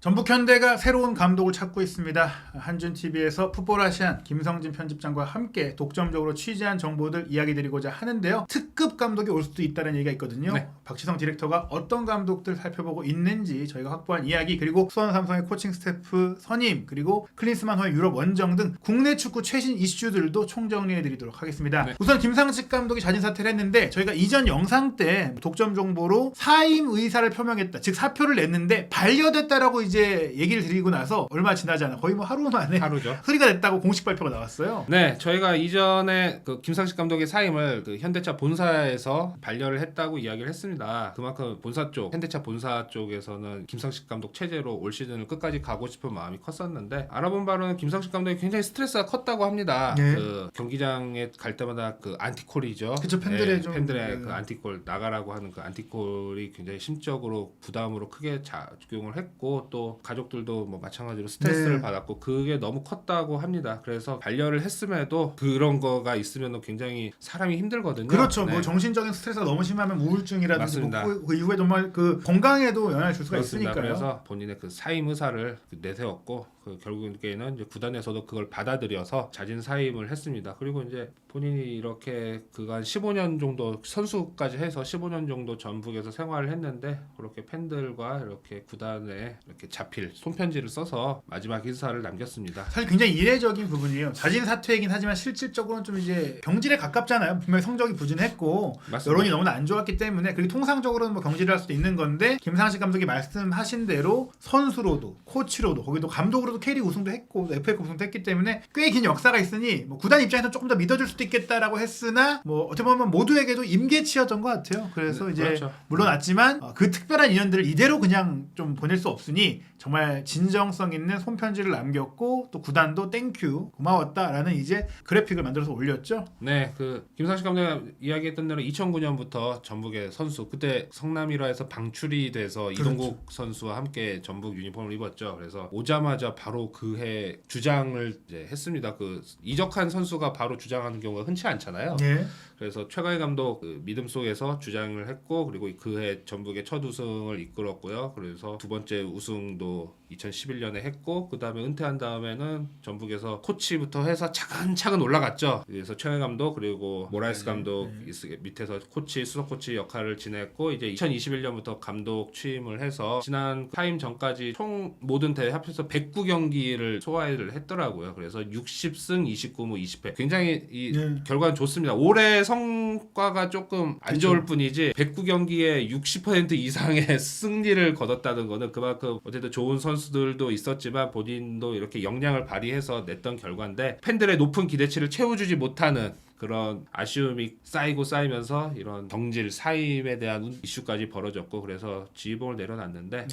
전북 현대가 새로운 감독을 찾고 있습니다. 한준TV에서 풋볼아시안 김성진 편집장과 함께 독점적으로 취재한 정보들 이야기 드리고자 하는데요. 특급 감독이 올 수도 있다는 얘기가 있거든요. 네. 박지성 디렉터가 어떤 감독들 살펴보고 있는지 저희가 확보한 이야기, 그리고 수원 삼성의 코칭 스태프 선임, 그리고 클린스만호의 유럽 원정 등 국내 축구 최신 이슈들도 총정리해 드리도록 하겠습니다. 네. 우선 김상식 감독이 자진 사퇴를 했는데 저희가 이전 영상 때 독점 정보로 사임 의사를 표명했다, 즉 사표를 냈는데 반려됐다라고 이제 얘기를 드리고 나서 얼마 지나지 않아 거의 뭐 하루 만에 하루죠. 소리가 됐다고 공식 발표가 나왔어요. 네, 저희가 이전에 그 김상식 감독의 사임을 그 현대차 본사에서 반려를 했다고 이야기를 했습니다. 그만큼 본사 쪽, 현대차 본사 쪽에서는 김상식 감독 체제로 올 시즌을 끝까지 가고 싶은 마음이 컸었는데, 알아본 바로는 김상식 감독이 굉장히 스트레스가 컸다고 합니다. 네. 그 경기장에 갈 때마다 그 안티콜이죠. 그쵸, 팬들의 네, 좀 팬들의 그 안티콜 나가라고 하는 그 안티콜이 굉장히 심적으로 부담으로 크게 작용을 했고, 또 가족들도 뭐 마찬가지로 스트레스를 네. 받았고 그게 너무 컸다고 합니다. 그래서 반려를 했음에도 그런 거가 있으면 굉장히 사람이 힘들거든요. 그렇죠. 네. 뭐 정신적인 스트레스가 너무 심하면 우울증이라든지 뭐 맞습니다. 그 이후에 정말 그 건강에도 영향을 줄 수가 그렇습니다. 있으니까요. 그래서 본인의 그 사임 의사를 내세웠고, 그 결국에는 이제 구단에서도 그걸 받아들여서 자진 사임을 했습니다. 그리고 이제 본인이 이렇게 그간 15년 정도 선수까지 해서 15년 정도 전북에서 생활을 했는데, 그렇게 팬들과 이렇게 구단에 이렇게 자필 손편지를 써서 마지막 인사를 남겼습니다. 사실 굉장히 이례적인 부분이에요. 자진 사퇴이긴 하지만 실질적으로는 좀 이제 경질에 가깝잖아요. 분명히 성적이 부진했고 맞습니다. 여론이 너무나 안 좋았기 때문에, 그리고 통상적으로는 뭐 경질을 할 수도 있는 건데, 김상식 감독이 말씀하신 대로 선수로도 코치로도 거기도 감독으로도 K리그 우승도 했고 FA컵 우승도 했기 때문에 꽤 긴 역사가 있으니 뭐 구단 입장에서 조금 더 믿어줄 수도 있겠다라고 했으나, 뭐 어떻게 보면 모두에게도 임계치였던 것 같아요. 그래서 네, 이제 그렇죠. 물러났지만 그 특별한 인연들을 이대로 그냥 좀 보낼 수 없으니 정말 진정성 있는 손편지를 남겼고, 또 구단도 땡큐 고마웠다라는 이제 그래픽을 만들어서 올렸죠. 네, 그 김상식 감독이 이야기했던 대로 2009년부터 전북의 선수, 그때 성남 1화에서 방출이 돼서 그렇죠. 이동국 선수와 함께 전북 유니폼을 입었죠. 그래서 오자마자 바로 그해 주장을 이제 했습니다. 그 이적한 선수가 바로 주장하는 경우가 흔치 않잖아요. 예. 그래서 최강희 감독 그 믿음 속에서 주장을 했고, 그리고 그해 전북의 첫 우승을 이끌었고요. 그래서 두 번째 우승도 2011년에 했고, 그 다음에 은퇴한 다음에는 전북에서 코치부터 해서 차근차근 올라갔죠. 그래서 최강희 감독 그리고 모라이스 감독 밑에서 코치, 수석 코치 역할을 지냈고, 이제 2021년부터 감독 취임을 해서 지난 타임 전까지 총 모든 대회 합쳐서 109경기를 소화를 했더라고요. 그래서 60승 29무 20패. 굉장히 이 결과는 좋습니다. 올해 성과가 조금 안 좋을 뿐이지 109경기에 60% 이상의 승리를 거뒀다는 거는 그만큼 어쨌든 좋은 선수들도 있었지만 본인도 이렇게 역량을 발휘해서 냈던 결과인데, 팬들의 높은 기대치를 채워주지 못하는 그런 아쉬움이 쌓이면서 이런 경질 사임에 대한 이슈까지 벌어졌고, 그래서 지휘봉을 내려놨는데,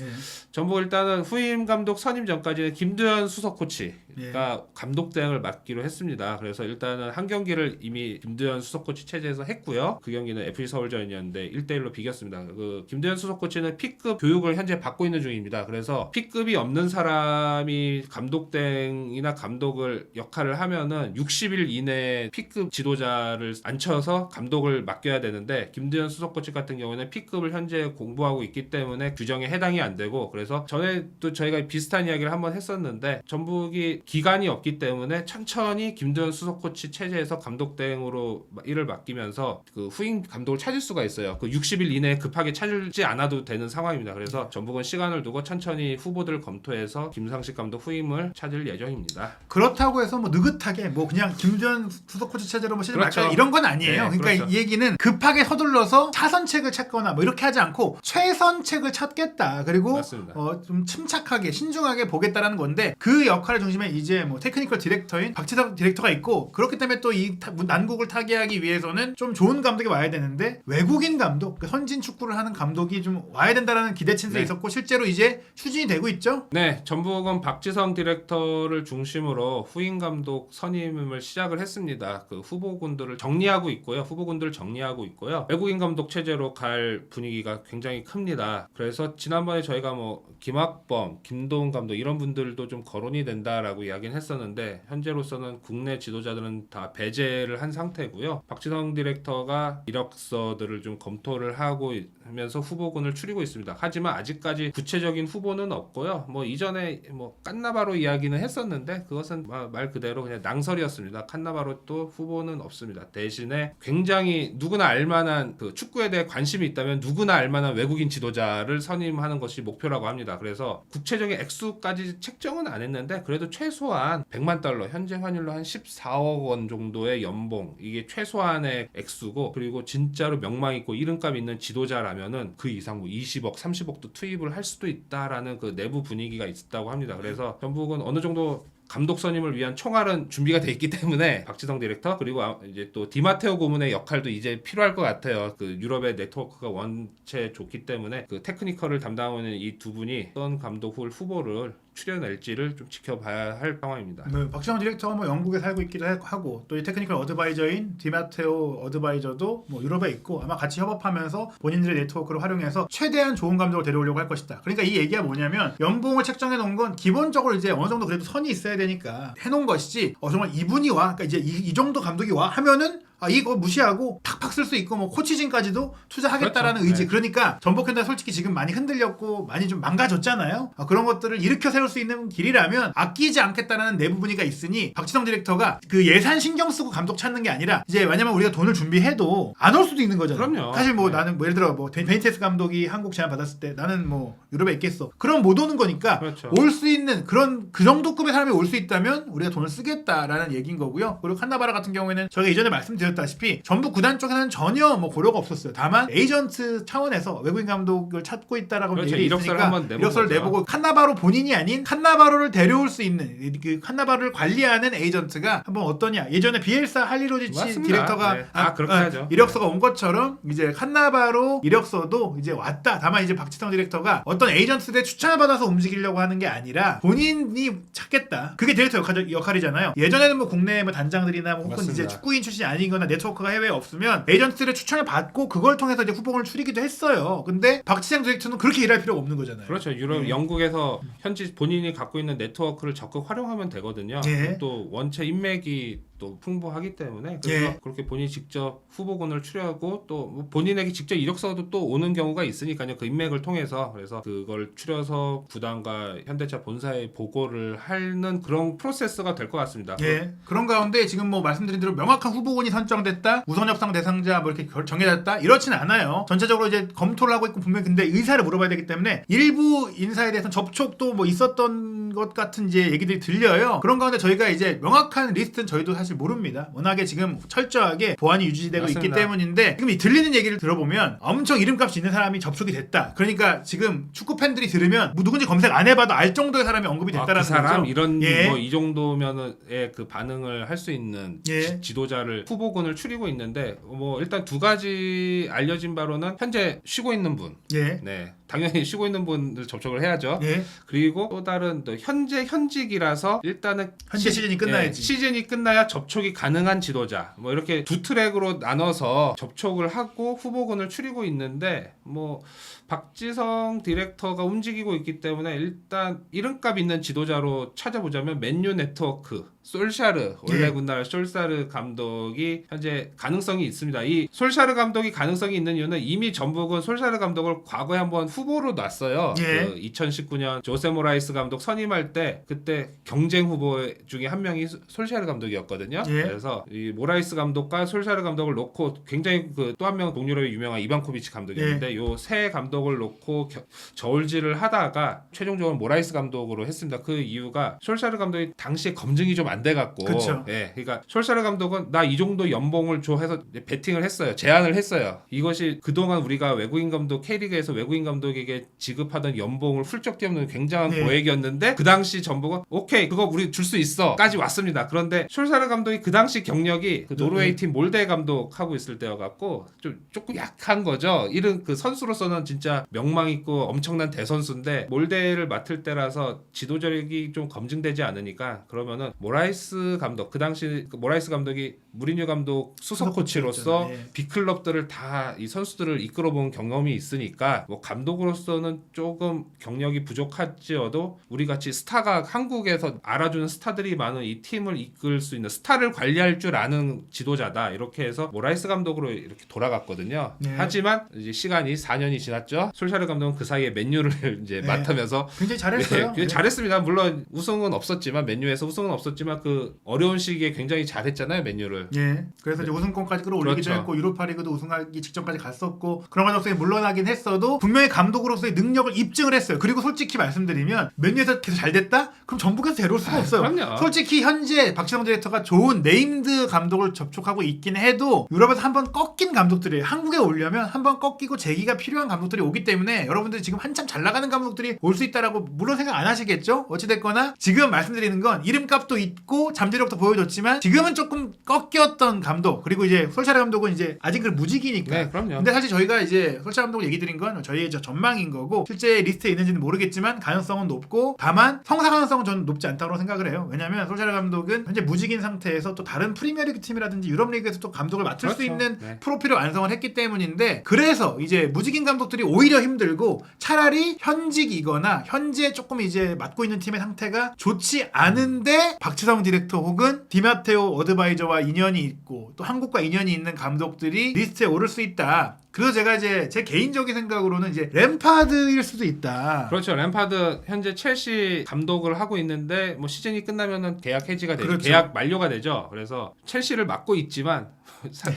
전북 일단은 후임 감독 선임 전까지는 김두현 수석 코치가 감독 대행을 맡기로 했습니다. 그래서 일단은 한 경기를 이미 김두현 수석 코치 체제에서 했고요. 그 경기는 FC 서울전이었는데 1대1로 비겼습니다. 그 김두현 수석 코치는 P급 교육을 현재 받고 있는 중입니다. 그래서 P급이 없는 사람이 감독 대행이나 감독을 역할을 하면은 60일 이내에 P급 지도자를 앉혀서 감독을 맡겨야 되는데, 김두현 수석 코치 같은 경우는 P급을 현재 공부하고 있기 때문에 규정에 해당이 안 되고, 그래서 전에도 저희가 비슷한 이야기를 한번 했었는데, 전북이 기간이 없기 때문에 천천히 김두현 수석 코치 체제에서 감독 대행으로 일을 맡기면서 그 후임 감독을 찾을 수가 있어요. 그 60일 이내에 급하게 찾지 않아도 되는 상황입니다. 그래서 전북은 시간을 두고 천천히 후보들을 검토해서 김상식 감독 후임을 찾을 예정입니다. 그렇다고 해서 뭐 느긋하게 뭐 그냥 김두현 수석 코치 체제로 뭐 시즌 그렇죠. 말까 이런 건 아니에요. 네, 그러니까 그렇죠. 이 얘기는 급하게 서둘러서 차선책을 찾거나 뭐 이렇게 하지 않고 최선책을 찾겠다. 그리고 맞습니다. 좀 침착하게 신중하게 보겠다라는 건데, 그 역할을 중심에 이제 뭐 테크니컬 디렉터인 박지성 디렉터가 있고, 그렇기 때문에 또 이 난국을 타개하기 위해서는 좀 좋은 감독이 와야 되는데, 외국인 감독, 그 선진 축구를 하는 감독이 좀 와야 된다라는 기대치도 있었고, 실제로 이제 추진이 되고 있죠. 네, 전북은 박지성 디렉터를 중심으로 후임 감독 선임을 시작을 했습니다. 그 후보 후보군들을 정리하고 있고요. 후보군들을 정리하고 있고요. 외국인 감독 체제로 갈 분위기가 굉장히 큽니다. 그래서 지난번에 저희가 뭐 김학범, 김도훈 감독 이런 분들도 좀 거론이 된다라고 이야기는 했었는데 현재로서는 국내 지도자들은 다 배제를 한 상태고요. 박지성 디렉터가 이력서들을 좀 검토를 하고 하면서 후보군을 추리고 있습니다. 하지만 아직까지 구체적인 후보는 없고요. 뭐 이전에 뭐 칸나바로 이야기는 했었는데 그것은 말 그대로 그냥 낭설이었습니다. 칸나바로 또 후보는 없습니다. 대신에 굉장히 누구나 알만한 그 축구에 대해 관심이 있다면 누구나 알만한 외국인 지도자를 선임하는 것이 목표라고 합니다. 그래서 구체적인 액수까지 책정은 안 했는데 그래도 최소한 100만 달러 현재 환율로 한 14억 원 정도의 연봉 이게 최소한의 액수고 그리고 진짜로 명망 있고 이름값 있는 지도자라면은 그 이상 뭐 20억 30억도 투입을 할 수도 있다라는 그 내부 분위기가 있다고 합니다. 그래서 전북은 어느 정도 감독 선임을 위한 총알은 준비가 돼 있기 때문에 박지성 디렉터 그리고 이제 또 디마테오 고문의 역할도 이제 필요할 것 같아요. 그 유럽의 네트워크가 원체 좋기 때문에 그 테크니컬을 담당하는 이 두 분이 어떤 감독 후보를 추려낼지를 좀 지켜봐야 할 상황입니다. 박지성 디렉터가 뭐 영국에 살고 있기도 하고 또 이 테크니컬 어드바이저인 디마테오 어드바이저도 뭐 유럽에 있고 아마 같이 협업하면서 본인들의 네트워크를 활용해서 최대한 좋은 감독을 데려오려고 할 것이다. 그러니까 이 얘기가 뭐냐면 연봉을 책정해 놓은 건 기본적으로 이제 어느 정도 그래도 선이 있어야 되니까 해놓은 것이지 정말 이분이 와 그러니까 이제 이 정도 감독이 와 하면은 이거 무시하고 팍팍 쓸 수 있고 뭐 코치진까지도 투자하겠다라는 그렇죠. 의지. 네. 그러니까 전북 현대 솔직히 지금 많이 흔들렸고 많이 좀 망가졌잖아요. 그런 것들을 일으켜 세울 수 있는 길이라면 아끼지 않겠다라는 내부 분위기가 있으니 박지성 디렉터가 그 예산 신경 쓰고 감독 찾는 게 아니라 이제 왜냐면 우리가 돈을 준비해도 안 올 수도 있는 거잖아요. 그럼요. 사실 뭐 네. 나는 뭐 예를 들어 뭐 베니테스 감독이 한국 제안 받았을 때 나는 뭐 유럽에 있겠어. 그럼 못 오는 거니까 그렇죠. 올 수 있는 그런 그 정도 급의 사람이 올 수 있다면 우리가 돈을 쓰겠다라는 얘기인 거고요. 그리고 칸나바라 같은 경우에는 저희가 이전에 말씀드렸다시피 전북 구단 쪽에서는 전혀 뭐 고려가 없었어요. 다만 에이전트 차원에서 외국인 감독을 찾고 있다라고 그렇죠. 얘기 이력서를 있으니까 한번 내본 이력서를 거죠. 내보고 칸나바로 본인이 아닌 칸나바로를 데려올 수 있는 그 칸나바로를 관리하는 에이전트가 한번 어떠냐. 예전에 비엘사 할리로지치 맞습니다. 디렉터가 네. 그렇게 하죠. 이력서가 온 것처럼 이제 칸나바로 이력서도 이제 왔다. 다만 이제 박지성 디렉터가 어떤 에이전트들의 추천을 받아서 움직이려고 하는 게 아니라 본인이 찾겠다. 그게 디렉터 역할이잖아요. 예전에는 뭐 국내 뭐 단장들이나 뭐 혹은 맞습니다. 이제 축구인 출신이 아니거나 네트워크가 해외에 없으면 에이전트들의 추천을 받고 그걸 통해서 이제 후보군을 추리기도 했어요. 근데 박지성 디렉터는 그렇게 일할 필요가 없는 거잖아요. 그렇죠. 유럽, 영국에서 현지 본인이 갖고 있는 네트워크를 적극 활용하면 되거든요. 예. 또 원체 인맥이 또 풍부하기 때문에 그래서 예. 그렇게 본인이 직접 후보군을 추려하고 또뭐 본인에게 직접 이력서도 또 오는 경우가 있으니까요. 그 인맥을 통해서 그래서 그걸 추려서 구단과 현대차 본사에 보고를 하는 그런 프로세스가 될 것 같습니다. 예. 그런 가운데 지금 뭐 말씀드린 대로 명확한 후보군이 선정됐다, 우선 협상 대상자 뭐 이렇게 정해졌다 이렇진 않아요. 전체적으로 이제 검토를 하고 있고 분명히 근데 의사를 물어봐야 되기 때문에 일부 인사에 대해서 접촉도 뭐 있었던 것 같은 이제 얘기들이 들려요. 그런 가운데 저희가 이제 명확한 리스트는 저희도 사실 모릅니다. 워낙에 지금 철저하게 보안이 유지되고 있기 맞습니다. 때문인데 지금 이 들리는 얘기를 들어보면 엄청 이름값이 있는 사람이 접촉이 됐다. 그러니까 지금 축구 팬들이 들으면 뭐 누군지 검색 안 해봐도 알 정도의 사람이 언급이 됐다라는 그 사람 거죠. 이런 예. 뭐 이 정도면의 그 반응을 할 수 있는 예. 지도자를 후보군을 추리고 있는데 뭐 일단 두 가지 알려진 바로는 현재 쉬고 있는 분, 예. 네 당연히 쉬고 있는 분들 접촉을 해야죠. 예. 그리고 또 다른 또 현직이라서 일단은 현재 시즌이 끝나야지. 시즌이 끝나야 접촉이 가능한 지도자. 뭐 이렇게 두 트랙으로 나눠서 접촉을 하고 후보군을 추리고 있는데 뭐 박지성 디렉터가 움직이고 있기 때문에 일단 이름값 있는 지도자로 찾아보자면 맨유 네트워크 솔샤르 원래 군날 솔샤르 감독이 현재 가능성이 있습니다. 이 솔샤르 감독이 가능성이 있는 이유는 이미 전북은 솔샤르 감독을 과거에 한번 후보로 놨어요. 예. 그 2019년 조세 모라이스 감독 선임할 때 그때 경쟁 후보 중에 한 명이 솔샤르 감독이었거든요. 예. 그래서 이 모라이스 감독과 솔샤르 감독을 놓고 굉장히 그 또 한 명 동유럽의 유명한 이반코비치 감독이었는데 요 세 감독을 놓고 저울질을 하다가 최종적으로 모라이스 감독으로 했습니다. 그 이유가 솔샤르 감독이 당시에 검증이 좀 안 돼갖고 그쵸. 예, 그러니까 솔샤르 감독은 나 이 정도 연봉을 줘 해서 베팅을 했어요. 제안을 했어요. 이것이 그동안 우리가 외국인 감독 K리그에서 외국인 감독에게 지급하던 연봉을 훌쩍 뛰어넘는 굉장한 네. 고액이었는데 그 당시 전북은 오케이 그거 우리 줄 수 있어까지 왔습니다. 그런데 솔샤르 감독이 그 당시 경력이 그 노르웨이 팀 몰데 감독하고 있을 때여갖고 좀 조금 약한 거죠. 이런 그 선수로서는 진짜 명망 있고 엄청난 대선수인데 몰데를 맡을 때라서 지도력이 좀 검증되지 않으니까 그러면은 모라이스 감독, 그 당시 모라이스 감독이 무리뉴 감독 수석 코치로서 예. 빅클럽들을 다 이 선수들을 이끌어본 경험이 있으니까 뭐 감독으로서는 조금 경력이 부족할지어도 우리 같이 스타가 한국에서 알아주는 스타들이 많은 이 팀을 이끌 수 있는 스타를 관리할 줄 아는 지도자다, 이렇게 해서 모라이스 감독으로 이렇게 돌아갔거든요. 네. 하지만 이제 시간이 4년이 지났죠. 솔샤르 감독은 그 사이에 맨유를 이제 네. 맡으면서 굉장히 잘했어요. 네, 잘했습니다. 물론 우승은 없었지만, 맨유에서 우승은 없었지만 그 어려운 시기에 굉장히 잘했잖아요, 맨유를. 예. 그래서 이제 우승권까지 끌어올리기도 그렇죠. 했고 유로파리그도 우승하기 직전까지 갔었고 그런 과정 속에 물러나긴 했어도 분명히 감독으로서의 능력을 입증을 했어요. 그리고 솔직히 말씀드리면 맨유에서 계속 잘 됐다? 그럼 전북에서 데려올 수가 없어요. 그럼요. 솔직히 현재 박지성 디렉터가 좋은 네임드 감독을 접촉하고 있긴 해도 유럽에서 한번 꺾인 감독들이에요. 한국에 오려면 한번 꺾이고 재기가 필요한 감독들이 오기 때문에 여러분들이 지금 한참 잘 나가는 감독들이 올 수 있다라고 물론 생각 안 하시겠죠? 어찌됐거나 지금 말씀드리는 건 이름값도 있고 잠재력도 보여줬지만 지금은 조금 꺾였던 감독, 그리고 이제 솔샤르 감독은 이제 아직 그 무직이니까. 네, 그럼요. 근데 사실 저희가 이제 솔샤르 감독 얘기 드린 건 저희의 전망인 거고 실제 리스트에 있는지는 모르겠지만 가능성은 높고, 다만 성사 가능성은 저는 높지 않다고 생각을 해요. 왜냐하면 솔샤르 감독은 현재 무직인 상태에서 또 다른 프리미어리그 팀이라든지 유럽 리그에서 또 감독을 맡을 수 그렇죠. 있는 네. 프로필을 완성을 했기 때문인데, 그래서 이제 무직인 감독들이 오히려 힘들고 차라리 현직이거나 현재 조금 이제 맡고 있는 팀의 상태가 좋지 않은데 박지성 디렉터 혹은 디마테오 어드바이저와 인연이 있고 또 한국과 인연이 있는 감독들이 리스트에 오를 수 있다. 그래서 제가 이제 제 개인적인 생각으로는 이제 램파드일 수도 있다. 그렇죠. 램파드 현재 첼시 감독을 하고 있는데 뭐 시즌이 끝나면은 계약 해지가 되죠. 그렇죠. 계약 만료가 되죠. 그래서 첼시를 맡고 있지만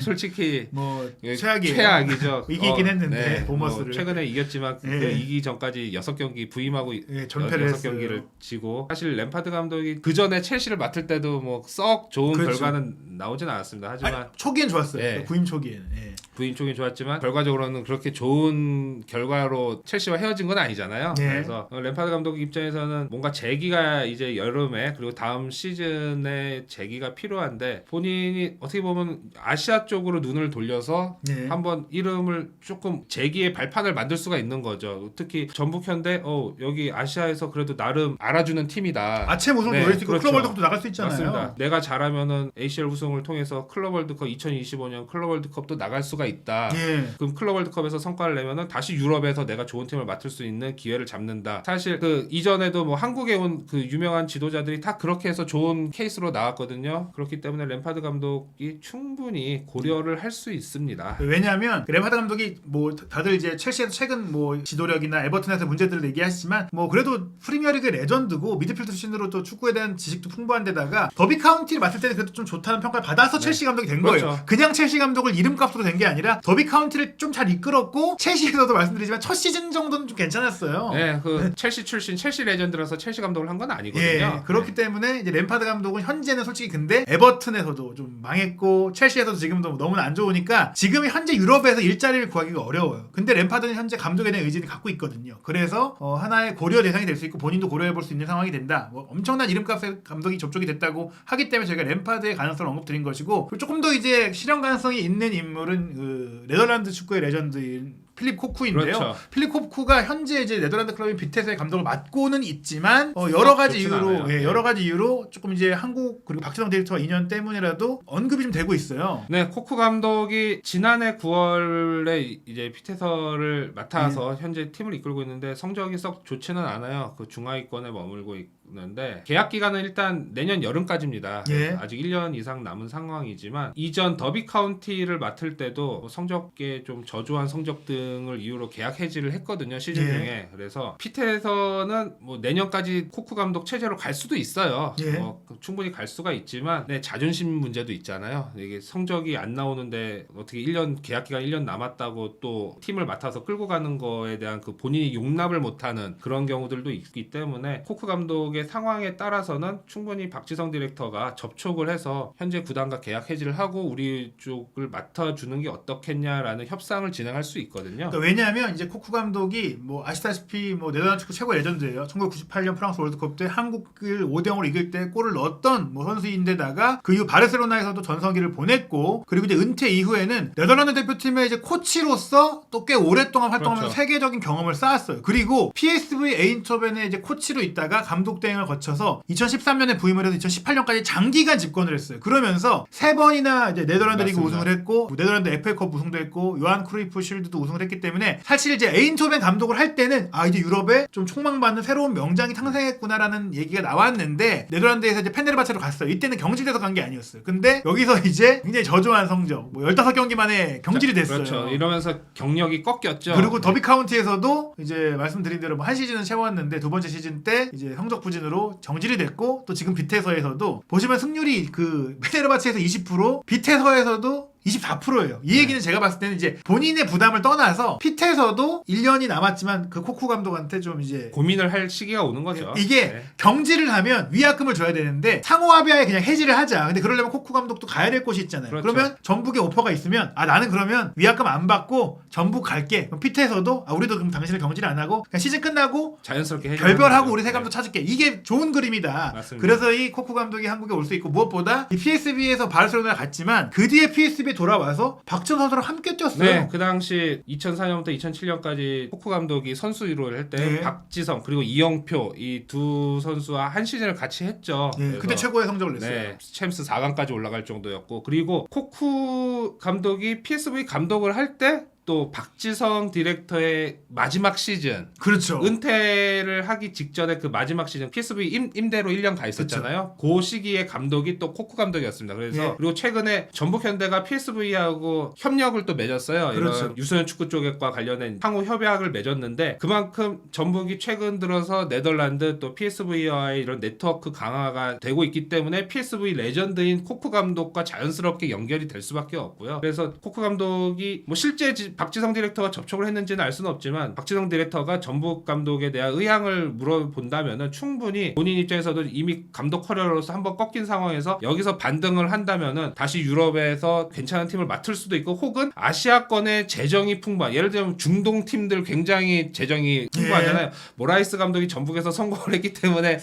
솔직히 뭐 예, 최악이에요. 최악이죠. 이기긴 했는데 보머스를. 뭐 최근에 이겼지만 예. 그 이기 전까지 6경기 부임하고 예, 전패를 6경기를 했어요. 지고, 사실 램파드 감독이 그 전에 첼시를 맡을 때도 뭐 썩 좋은 그렇죠. 결과는 나오진 않았습니다. 하지만 아니, 초기엔 좋았어요. 예. 부임 초기엔. 예. 부임 쪽이 좋았지만 결과적으로는 그렇게 좋은 결과로 첼시와 헤어진 건 아니잖아요. 네. 그래서 램파드 감독 입장에서는 뭔가 재기가 이제 여름에 그리고 다음 시즌에 재기가 필요한데, 본인이 어떻게 보면 아시아 쪽으로 눈을 돌려서 네. 한번 이름을 조금 재기의 발판을 만들 수가 있는 거죠. 특히 전북현대 여기 아시아에서 그래도 나름 알아주는 팀이다. 아침 우승 네, 노릴 수 있고 그렇죠. 클럽 월드컵도 나갈 수 있잖아요. 맞습니다. 내가 잘하면은 ACL 우승을 통해서 클럽 월드컵 2025년 클럽 월드컵도 나갈 수가 있다. 예. 그럼 클럽 월드컵에서 성과를 내면은 다시 유럽에서 내가 좋은 팀을 맡을 수 있는 기회를 잡는다. 사실 그 이전에도 뭐 한국에 온 그 유명한 지도자들이 다 그렇게 해서 좋은 케이스로 나왔거든요. 그렇기 때문에 램파드 감독이 충분히 고려를 할 수 있습니다. 왜냐하면 램파드 감독이 뭐 다들 이제 첼시에서 최근 뭐 지도력이나 에버튼에서 문제들을 얘기하시지만 뭐 그래도 프리미어리그 레전드고 미드필드 출신으로 또 축구에 대한 지식도 풍부한 데다가 더비 카운티를 맡을 때는 그래도 좀 좋다는 평가를 받아서 첼시 감독이 된 거예요. 그렇죠. 그냥 첼시 감독을 이름값으로 된 게 아니라 더비 카운티를 좀 잘 이끌었고 첼시에서도 말씀드리지만 첫 시즌 정도는 좀 괜찮았어요. 네, 그 첼시 출신 첼시 레전드라서 첼시 감독을 한 건 아니거든요. 예, 그렇기 때문에 이제 램파드 감독은 현재는 솔직히 근데 에버튼에서도 좀 망했고 첼시에서도 지금도 너무나 안 좋으니까 지금 현재 유럽에서 일자리를 구하기가 어려워요. 근데 램파드는 현재 감독에 대한 의지를 갖고 있거든요. 그래서 하나의 고려 대상이 될 수 있고 본인도 고려해 볼 수 있는 상황이 된다. 뭐 엄청난 이름값의 감독이 접촉이 됐다고 하기 때문에 저희가 램파드의 가능성을 언급드린 것이고, 그리고 조금 더 이제 실현 가능성이 있는 인물은 그 네덜란드 축구의 레전드인 필립 코쿠인데요. 그렇죠. 필립 코쿠가 현재 이제 네덜란드 클럽인 비테스의 감독을 맡고는 있지만 여러 가지 좋진 이유로 않아요. 여러 가지 이유로 조금 이제 한국 그리고 박지성 디렉터와 인연 때문이라도 언급이 좀 되고 있어요. 네, 코쿠 감독이 지난해 9월에 이제 피테서를 맡아서 현재 팀을 이끌고 있는데 성적이 썩 좋지는 않아요. 그 중하위권에 머물고 있는데 계약 기간은 일단 내년 여름까지입니다. 예. 아직 1년 이상 남은 상황이지만 이전 더비 카운티를 맡을 때도 성적에 좀 저조한 성적 등을 이유로 계약 해지를 했거든요, 시즌 예. 중에. 그래서 피테서는 뭐 내년까지 코쿠 감독 체제로 갈 수도 있어요. 예. 충분히 갈 수가 있지만 자존심 문제도 있잖아요. 이게 성적이 안 나오는데 어떻게 1년 계약 기간 1년 남았다고 또 팀을 맡아서 끌고 가는 거에 대한 그 본인이 용납을 못하는 그런 경우들도 있기 때문에 코쿠 감독의 상황에 따라서는 충분히 박지성 디렉터가 접촉을 해서 현재 구단과 계약 해지를 하고 우리 쪽을 맡아주는 게 어떻겠냐라는 협상을 진행할 수 있거든요. 그러니까 왜냐하면 이제 코쿠 감독이 뭐 아시다시피 뭐 네덜란드 축구 최고의 레전드예요. 1998년 프랑스 월드컵 때 한국을 5대0으로 이길 때 골을 넣었던 뭐 선수인데다가 그 이후 바르셀로나에서도 전성기를 보냈고, 그리고 이제 은퇴 이후에는 네덜란드 대표팀의 이제 코치로서 또 꽤 오랫동안 활동하면서 그렇죠. 세계적인 경험을 쌓았어요. 그리고 PSV 에인토벤의 이제 코치로 있다가 감독 대행을 거쳐서 2013년에 부임을 해서 2018년까지 장기간 집권을 했어요. 그러면서 3번이나 이제 네덜란드 리그 맞습니다. 우승을 했고 네덜란드 FA컵 우승도 했고 요한 크루이프 쉴드도 우승을 했기 때문에 사실 이제 에인토벤 감독을 할 때는 이제 유럽에 좀 촉망받는 새로운 명장이 탄생했구나라는 얘기가 나왔는데 네덜란드에서 이제 페네르바체로 갔어요. 이때는 경질돼서 간 게 아니었어요. 근데 여기서 이제 굉장히 저조한 성적 15경기 만에 경질이 됐어요. 그렇죠. 이러면서 경력이 꺾였죠. 그리고 더비 카운티에서도 이제 말씀드린 대로 한 시즌은 채웠는데 두 번째 시즌 때 이제 성적 부진으로 정질이 됐고 또 지금 비테서에서도 보시면 승률이 그 페네르바체에서 20% 비테서에서도 24%예요. 이 얘기는 제가 봤을 때는 이제 본인의 부담을 떠나서 핏에서도 1년이 남았지만 그 코쿠 감독한테 좀 이제 고민을 할 시기가 오는 거죠. 이게 네. 경질을 하면 위약금을 줘야 되는데 상호합의하에 그냥 해지를 하자. 근데 그러려면 코쿠 감독도 가야 될 곳이 있잖아요. 그렇죠. 그러면 전북에 오퍼가 있으면 나는 그러면 위약금 안 받고 전북 갈게. 그럼 핏에서도 우리도 그럼 당신을 경질 안 하고 그냥 시즌 끝나고 자연스럽게 결별하고 우리 새 감독 찾을게. 이게 좋은 그림이다. 맞습니다. 그래서 이 코쿠 감독이 한국에 올 수 있고 무엇보다 이 PSV에서 바르셀로나 갔지만 그 뒤에 PSV에 돌아와서 박지성 선수랑 함께 뛰었어요. 네, 그 당시 2004년부터 2007년까지 코쿠 감독이 선수 일호를 할 때 네. 박지성 그리고 이영표 이 두 선수와 한 시즌을 같이 했죠. 네, 그래서 그때 최고의 성적을 냈어요. 네, 챔스 4강까지 올라갈 정도였고 그리고 코쿠 감독이 PSV 감독을 할 때 또 박지성 디렉터의 마지막 시즌 그렇죠. 은퇴를 하기 직전에 그 마지막 시즌 PSV 임대로 1년 가 있었잖아요. 그 시기에 감독이 또 코쿠 감독이었습니다. 그래서 예. 그리고 최근에 전북현대가 PSV하고 협력을 또 맺었어요. 그렇죠. 이런 유소년 축구 쪽과 관련된 상호 협약을 맺었는데 그만큼 전북이 최근 들어서 네덜란드 또 PSV와의 이런 네트워크 강화가 되고 있기 때문에 PSV 레전드인 코쿠 감독과 자연스럽게 연결이 될 수밖에 없고요. 그래서 코쿠 감독이 뭐 실제 박지성 디렉터가 접촉을 했는지는 알 수는 없지만 박지성 디렉터가 전북 감독에 대한 의향을 물어본다면은 충분히 본인 입장에서도 이미 감독 커리어로서 한번 꺾인 상황에서 여기서 반등을 한다면은 다시 유럽에서 괜찮은 팀을 맡을 수도 있고 혹은 아시아권의 재정이 풍부한 예를 들면 중동 팀들 굉장히 재정이 풍부하잖아요. 모라이스 감독이 전북에서 성공을 했기 때문에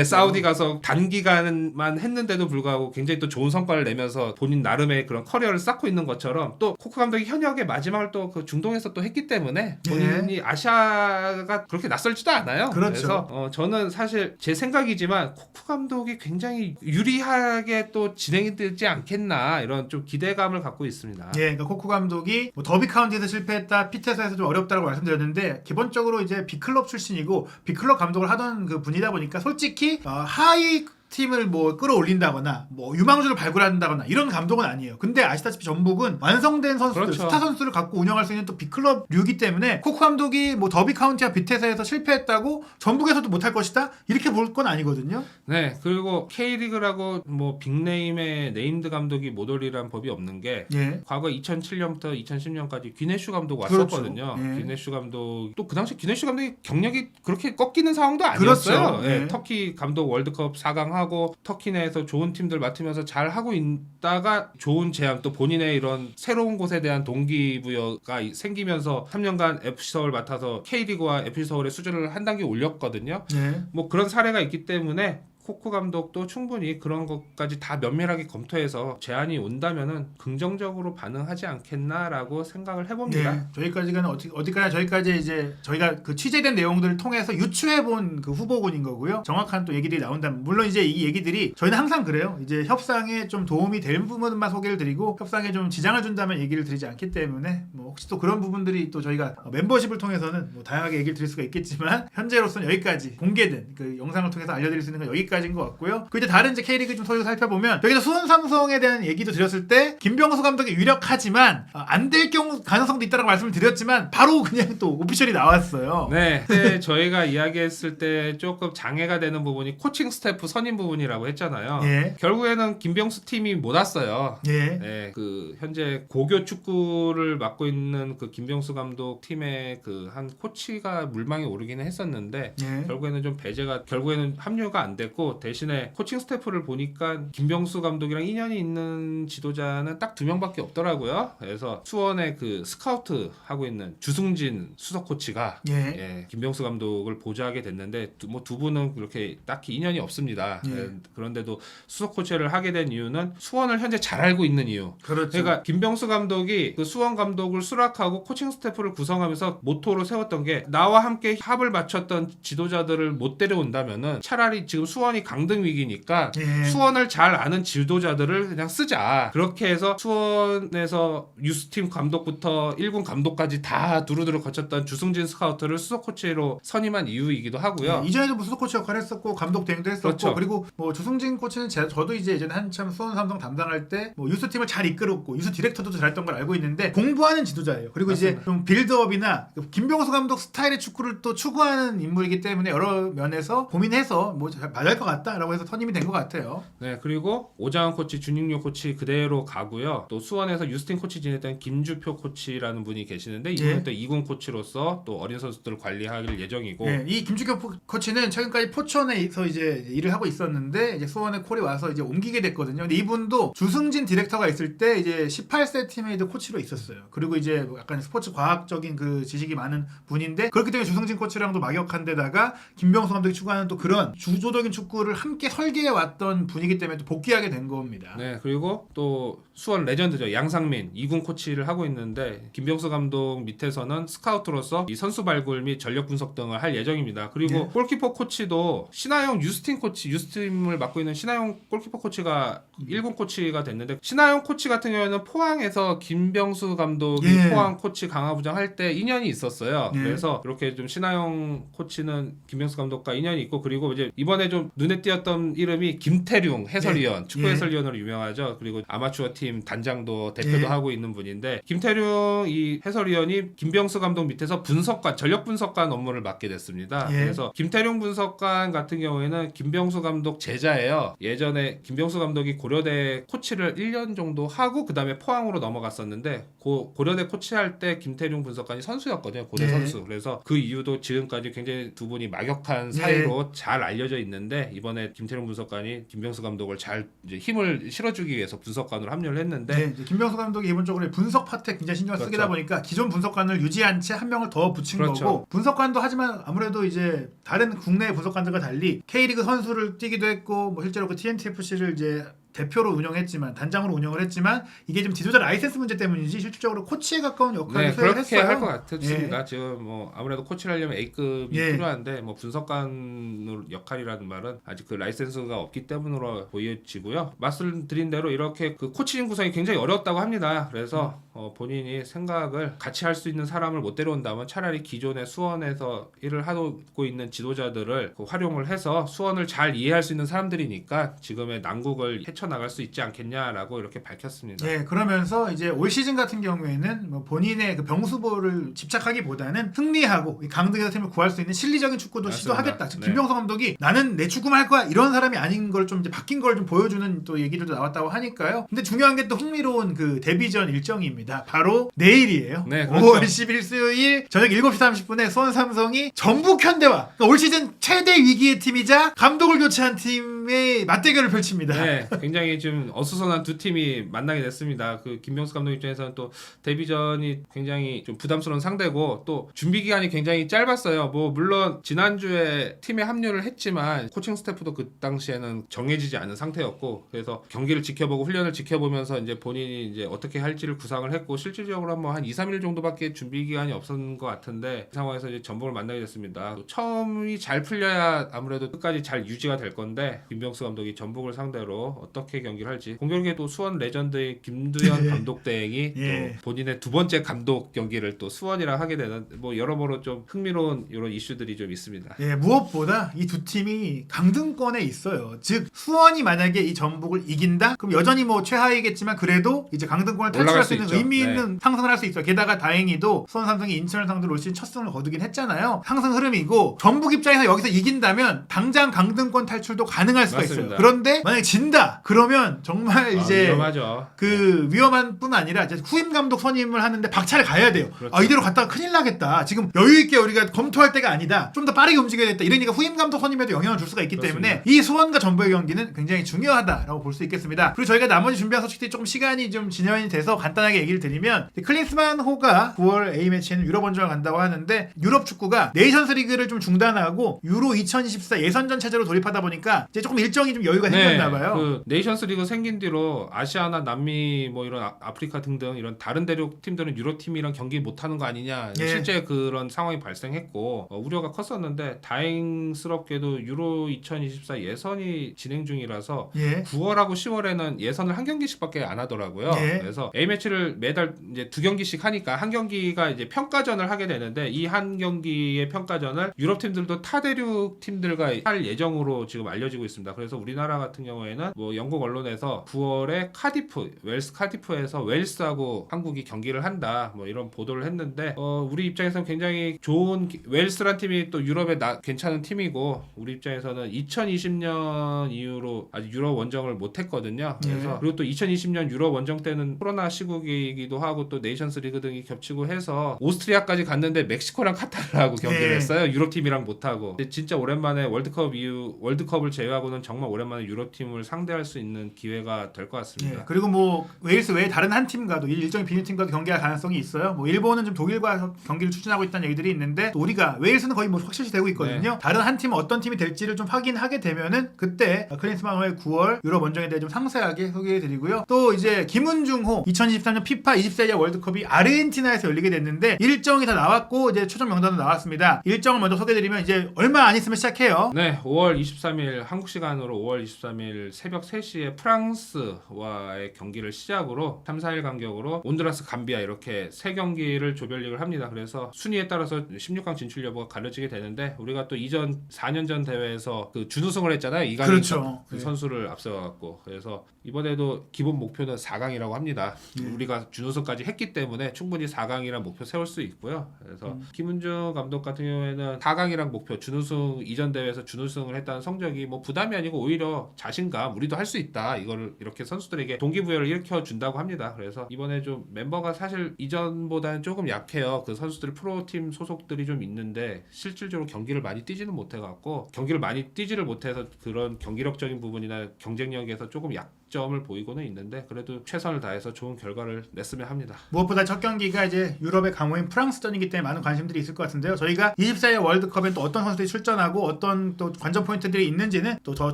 사우디 가서 단기간만 했는데도 불구하고 굉장히 또 좋은 성과를 내면서 본인 나름의 그런 커리어를 쌓고 있는 것처럼 또 코쿠 감독이 현역의 마지막을 또 그 중동에서 또 했기 때문에 본인이 아시아가 그렇게 낯설지도 않아요. 그렇죠. 그래서 저는 사실 제 생각이지만 코쿠 감독이 굉장히 유리하게 또 진행이 되지 않겠나 이런 좀 기대감을 갖고 있습니다. 예, 그러니까 코쿠 감독이 뭐 더비 카운티에서 실패했다, 피테서에서 좀 어렵다라고 말씀드렸는데 기본적으로 이제 빅클럽 출신이고 빅클럽 감독을 하던 그 분이다 보니까 솔직히 하이 팀을 뭐 끌어올린다거나 뭐 유망주를 발굴한다거나 이런 감독은 아니에요. 근데 아시다시피 전북은 완성된 선수들, 그렇죠. 스타 선수를 갖고 운영할 수 있는 또 빅클럽류이기 때문에 코쿠 감독이 뭐 더비 카운티와 비테사에서 실패했다고 전북에서도 못할 것이다 이렇게 볼 건 아니거든요. 네, 그리고 K리그라고 뭐 빅네임의 네임드 감독이 못 올리란 법이 없는 게 예. 과거 2007년부터 2010년까지 귀네슈 감독 그렇죠. 왔었거든요. 예. 귀네슈 감독 또 그 당시 귀네슈 감독이 경력이 그렇게 꺾이는 상황도 아니었어요. 그렇죠. 예, 예. 터키 감독 월드컵 4강 하고 터키 내에서 좋은 팀들 맡으면서 잘 하고 있다가 좋은 제안 또 본인의 이런 새로운 곳에 대한 동기부여가 생기면서 3년간 FC 서울 맡아서 K리그와 FC 서울의 수준을 한 단계 올렸거든요. 예. 뭐 그런 사례가 있기 때문에 코쿠 감독도 충분히 그런 것까지 다 면밀하게 검토해서 제안이 온다면은 긍정적으로 반응하지 않겠나라고 생각을 해봅니다. 네, 저희까지는 어디까지 저희까지 이제 저희가 그 취재된 내용들을 통해서 유추해본 그 후보군인 거고요. 정확한 또 얘기들이 나온다면 물론 이제 이 얘기들이 저희는 항상 그래요. 이제 협상에 좀 도움이 될 부분만 소개를 드리고 협상에 좀 지장을 준다면 얘기를 드리지 않기 때문에 뭐 혹시 또 그런 부분들이 또 저희가 멤버십을 통해서는 뭐 다양하게 얘기를 드릴 수가 있겠지만 현재로서는 여기까지 공개된 그 영상을 통해서 알려드릴 수 있는 건 여기까지인 것 같고요. 그 이제 다른 이제 K리그 좀 소식 살펴보면 여기서 수원 삼성에 대한 얘기도 드렸을 때 김병수 감독이 유력하지만 안 될 경우 가능성도 있다고 말씀을 드렸지만 바로 그냥 또 오피셜이 나왔어요. 네, 그때 저희가 이야기했을 때 조금 장애가 되는 부분이 코칭 스태프 선임 부분이라고 했잖아요. 예. 결국에는 김병수 팀이 못 왔어요. 예. 네, 그 현재 고교 축구를 맡고 있는 그 김병수 감독 팀의 그 한 코치가 물망에 오르기는 했었는데 예. 결국에는 좀 배제가 결국에는 합류가 안 됐고 있고 대신에 코칭 스태프를 보니까 김병수 감독이랑 인연이 있는 지도자는 딱 2명밖에 없더라고요. 그래서 수원의 그 스카우트 하고 있는 주승진 수석 코치가 예. 김병수 감독을 보좌하게 됐는데 두 분은 그렇게 딱히 인연이 없습니다. 예. 그런데도 수석 코치를 하게 된 이유는 수원을 현재 잘 알고 있는 이유. 그렇죠. 그러니까 김병수 감독이 그 수원 감독을 수락하고 코칭 스태프를 구성하면서 모토로 세웠던 게 나와 함께 합을 맞췄던 지도자들을 못 데려온다면은 차라리 지금 수원이 강등 위기니까 예. 수원을 잘 아는 지도자들을 그냥 쓰자. 그렇게 해서 수원에서 유스팀 감독부터 1군 감독까지 다 두루두루 거쳤던 주승진 스카우트를 수석 코치로 선임한 이유이기도 하고요. 이전에도 뭐 수석 코치 역할을 했었고 감독 대행도 했었고 그렇죠. 그리고 뭐 주승진 코치는 저도 이제 예전에 한참 수원 삼성 담당할 때 뭐 유스팀을 잘 이끌었고 유스 디렉터도 잘했던 걸 알고 있는데 공부하는 지도자예요. 그리고 맞습니다. 이제 좀 빌드업이나 김병수 감독 스타일의 축구를 또 추구하는 인물이기 때문에 여러 면에서 고민해서 뭐 맞을 것 같다라고 해서 선임이 된 것 같아요. 네, 그리고 오장원 코치, 준익료 코치 그대로 가고요. 또 수원에서 유스팀 코치 지냈던 김주표 코치라는 분이 계시는데 이분은 또 2군 코치로서 또 어린 선수들을 관리할 예정이고. 예, 이 김주표 코치는 최근까지 포천에서 이제 일을 하고 있었는데 이제 수원에 콜이 와서 이제 옮기게 됐거든요. 근데 이분도 주승진 디렉터가 있을 때 이제 18세 팀에 코치로 있었어요. 그리고 이제 약간 스포츠 과학적인 그 지식이 많은 분인데 그렇기 때문에 주승진 코치랑도 막역한 데다가 김병수 감독이 추구하는 또 그런 주도적인 축구를 함께 설계해 왔던 분이기 때문에 또 복귀하게 된 겁니다. 네, 그리고 또 수원 레전드죠. 양상민 2군 코치를 하고 있는데 김병수 감독 밑에서는 스카우트로서 이 선수 발굴 및 전력 분석 등을 할 예정입니다. 그리고 골키퍼 코치도 신하영 유스팀 코치, 유스팀을 맡고 있는 신하영 골키퍼 코치가 1군 코치가 됐는데 신하영 코치 같은 경우에는 포항에서 김병수 감독이 포항 코치 강화부장 할 때 인연이 있었어요. 그래서 이렇게 좀 신하영 코치는 김병수 감독과 인연이 있고 그리고 이제 이번에 좀 눈에 띄었던 이름이 김태룡 해설위원, 축구 해설위원으로 유명하죠. 그리고 아마추어 팀 단장도 대표도 하고 있는 분인데 김태룡 이 해설위원이 김병수 감독 밑에서 분석관, 전력 분석관 업무를 맡게 됐습니다. 그래서 김태룡 분석관 같은 경우에는 김병수 감독 제자예요. 예전에 김병수 감독이 고려대 코치를 1년 정도 하고 그 다음에 포항으로 넘어갔었는데 고려대 코치할 때 김태룡 분석관이 선수였거든요. 고대 선수. 그래서 그 이유도 지금까지 굉장히 두 분이 막역한 사이로 잘 알려져 있는데 이번에 김태룡 분석관이 김병수 감독을 잘 이제 힘을 실어주기 위해서 분석관으로 합류를 했는데 이제 김병수 감독이 기본적으로 분석 파트에 굉장히 신경을 쓰다 보니까 기존 분석관을 유지한 채 한 명을 더 붙인 거고 분석관도 하지만 아무래도 이제 다른 국내 분석관들과 달리 K리그 선수를 뛰기도 했고 뭐 실제로 그 TNT-FC를 이제 대표로 운영했지만 단장으로 운영을 했지만 이게 좀 지도자 라이센스 문제 때문인지 실질적으로 코치에 가까운 역할을 수행을 그렇게 했어요. 할 것 같습니다. 지금 뭐 아무래도 코치를 하려면 A급이 필요한데 뭐 분석관 역할이라는 말은 아직 그 라이센스가 없기 때문으로 보여지고요. 말씀드린 대로 이렇게 그 코치진 구성이 굉장히 어렵다고 합니다. 그래서 본인이 생각을 같이 할 수 있는 사람을 못 데려온다면 차라리 기존의 수원에서 일을 하고 있는 지도자들을 활용을 해서 수원을 잘 이해할 수 있는 사람들이니까 지금의 난국을 헤쳐나갈 수 있지 않겠냐라고 이렇게 밝혔습니다. 네, 그러면서 이제 올 시즌 같은 경우에는 뭐 본인의 그 병수보를 집착하기보다는 승리하고 강등에서 팀을 구할 수 있는 실리적인 축구도 시도하겠다. 즉 김병수 감독이 나는 내 축구만 할 거야 이런 사람이 아닌 걸 좀 이제 바뀐 걸 좀 보여주는 또 얘기들도 나왔다고 하니까요. 근데 중요한 게 또 흥미로운 그 데뷔전 일정입니다. 바로 내일이에요. 네, 그렇죠. 5월 10일 수요일 저녁 7시 30분에 수원 삼성이 전북 현대와 그러니까 올 시즌 최대 위기의 팀이자 감독을 교체한 팀의 맞대결을 펼칩니다. 네, 굉장히 좀 어수선한 두 팀이 만나게 됐습니다. 그 김병수 감독 입장에서는 또 데뷔전이 굉장히 좀 부담스러운 상대고 또 준비 기간이 굉장히 짧았어요. 뭐 물론 지난주에 팀에 합류를 했지만 코칭 스태프도 그 당시에는 정해지지 않은 상태였고 그래서 경기를 지켜보고 훈련을 지켜보면서 이제 본인이 이제 어떻게 할지를 구상을 했고 실질적으로 한 2, 3일 정도밖에 준비 기간이 없었던 것 같은데 그 상황에서 이제 전북을 만나게 됐습니다. 처음이 잘 풀려야 아무래도 끝까지 잘 유지가 될 건데 김병수 감독이 전북을 상대로 어떻게 경기를 할지 공교롭게 또 수원 레전드의 김두현 감독 대행이 또 본인의 두 번째 감독 경기를 또 수원이랑 하게 되는 뭐 여러모로 좀 흥미로운 이런 이슈들이 좀 있습니다. 무엇보다 이 두 팀이 강등권에 있어요. 즉 수원이 만약에 이 전북을 이긴다? 그럼 여전히 뭐 최하위겠지만 그래도 이제 강등권을 탈출할 수 있는 의미 있는 상승을 할 수 있어요. 게다가 다행히도 수원 삼성이 인천을 상대로 올 시즌 첫 승을 거두긴 했잖아요. 상승 흐름이고 전북 입장에서 여기서 이긴다면 당장 강등권 탈출도 가능할 수가 맞습니다. 있어요. 그런데 만약에 진다 그러면 정말 이제 위험하죠. 그 위험한 뿐 아니라 이제 후임 감독 선임을 하는데 박차를 가야 돼요. 그렇죠. 아 이대로 갔다가 큰일 나겠다. 지금 여유 있게 우리가 검토할 때가 아니다. 좀 더 빠르게 움직여야겠다. 이러니까 후임 감독 선임에도 영향을 줄 수가 있기 그렇습니다. 때문에 이 수원과 전북의 경기는 굉장히 중요하다라고 볼 수 있겠습니다. 그리고 저희가 나머지 준비한 소식들이 조금 시간이 좀 진행이 돼서 간단하게 얘기를 드리면 클린스만 호가 9월 A매치에는 유럽 원정을 간다고 하는데 유럽 축구가 네이션스 리그를 좀 중단하고 유로 2024 예선전 체제로 돌입하다 보니까 이제 조금 일정이 좀 여유가 생겼나 봐요. 그 네이션스 리그 생긴 뒤로 아시아나 남미 뭐 이런 아프리카 등등 이런 다른 대륙 팀들은 유럽 팀이랑 경기 못 하는 거 아니냐. 예. 실제 그런 상황이 발생했고 우려가 컸었는데 다행스럽게도 유로 2024 예선이 진행 중이라서 예. 9월하고 10월에는 예선을 한 경기씩밖에 안 하더라고요. 예. 그래서 A 매치를 매달 이제 두 경기씩 하니까 한 경기가 이제 평가전을 하게 되는데 이 한 경기의 평가전을 유럽 팀들도 타 대륙 팀들과 할 예정으로 지금 알려지고 있습니다. 그래서 우리나라 같은 경우에는 뭐 영국 언론에서 9월에 카디프, 웰스 카디프에서 웰스하고 한국이 경기를 한다. 뭐 이런 보도를 했는데 우리 입장에서는 굉장히 좋은 웰스란 팀이 또 유럽에 괜찮은 팀이고 우리 입장에서는 2020년 이후로 아직 유럽 원정을 못 했거든요. 그래서 그리고 또 2020년 유럽 원정 때는 코로나 시국이기도 하고 또 네이션스 리그 등이 겹치고 해서 오스트리아까지 갔는데 멕시코랑 카타르하고 경기를 했어요. 유럽 팀이랑 못 하고. 진짜 오랜만에 월드컵을 제외하고는 정말 오랜만에 유럽 팀을 상대할 수 있는 기회가 될 것 같습니다. 예, 그리고 뭐 웨일스 외에 다른 한 팀과도 일종의 비밀 팀과도 경기할 가능성이 있어요. 뭐 일본은 좀 독일과 경기를 추진하고 있다는 얘기들이 있는데 또 우리가 웨일스는 거의 뭐 확실시 되고 있거든요. 다른 한 팀은 어떤 팀이 될지를 좀 확인하게 되면은 그때 클린스만호의 9월 유럽 원정에 대해 좀 상세하게 소개해드리고요. 또 이제 김은중호 2023년 피파 24세 월드컵이 아르헨티나에서 열리게 됐는데 일정이 다 나왔고 이제 최종 명단도 나왔습니다. 일정을 먼저 소개해드리면 이제 얼마 안 있으면 시작해요. 네, 5월 23일 한국 시간으로 5월 23일 새벽 3시에 프랑스와의 경기를 시작으로 3, 4일 간격으로 온두라스, 감비아 이렇게 세 경기를 조별리그를 합니다. 그래서 순위에 따라서 16강 진출 여부가 가려지게 되는데 우리가 또 이전 4년 전 대회에서 그 준우승을 했잖아요. 이강인 그렇죠. 그 선수를 앞서갖고 그래서 이번에도 기본 목표는 4강이라고 합니다. 네. 우리가 준우승까지 했기 때문에 충분히 4강이라는 목표 세울 수 있고요. 그래서 김은중 감독 같은 경우에는 4강이랑 목표 준우승 이전 대회에서 준우승을 했다는 성적이 뭐 부담이 아니고 오히려 자신감 우리도 할 수 있다 이거를 이렇게 선수들에게 동기부여를 일으켜 준다고 합니다. 그래서 이번에 좀 멤버가 사실 이전보다는 조금 약해요. 그 선수들 프로팀 소속들이 좀 있는데 실질적으로 경기를 많이 뛰지는 못해갖고 경기를 많이 뛰지를 못해서 그런 경기력적인 부분이나 경쟁력에서 조금 약점을 보이고는 있는데 그래도 최선을 다해서 좋은 결과를 냈으면 합니다. 무엇보다 첫 경기가 이제 유럽의 강호인 프랑스전이기 때문에 많은 관심들이 있을 것 같은데요. 저희가 24회 월드컵에 또 어떤 선수들이 출전하고 어떤 또 관전 포인트들이 있는지는 또 더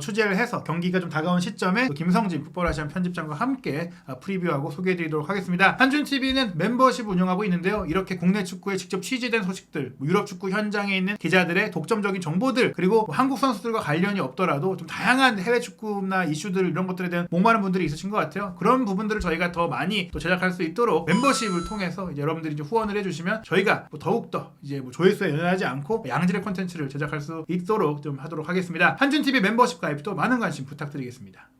취재를 해서 경기가 좀 다가온 시점에 또 김성진 풋볼아시안 편집장과 함께 프리뷰하고 소개해드리도록 하겠습니다. 한준TV는 멤버십 운영하고 있는데요. 이렇게 국내 축구에 직접 취재된 소식들, 유럽 축구 현장에 있는 기자들의 독점적인 정보들, 그리고 한국 선수들과 관련이 없더라도 좀 다양한 해외 축구나 이슈들 이런 것들에 대한 목마른 분들이 있으신 것 같아요. 그런 부분들을 저희가 더 많이 또 제작할 수 있도록 멤버십을 통해서 이제 여러분들이 이제 후원을 해주시면 저희가 뭐 더욱더 이제 뭐 조회수에 연연하지 않고 양질의 콘텐츠를 제작할 수 있도록 좀 하도록 하겠습니다. 한준TV 멤버십 가입도 많은 관심 부탁드리겠습니다.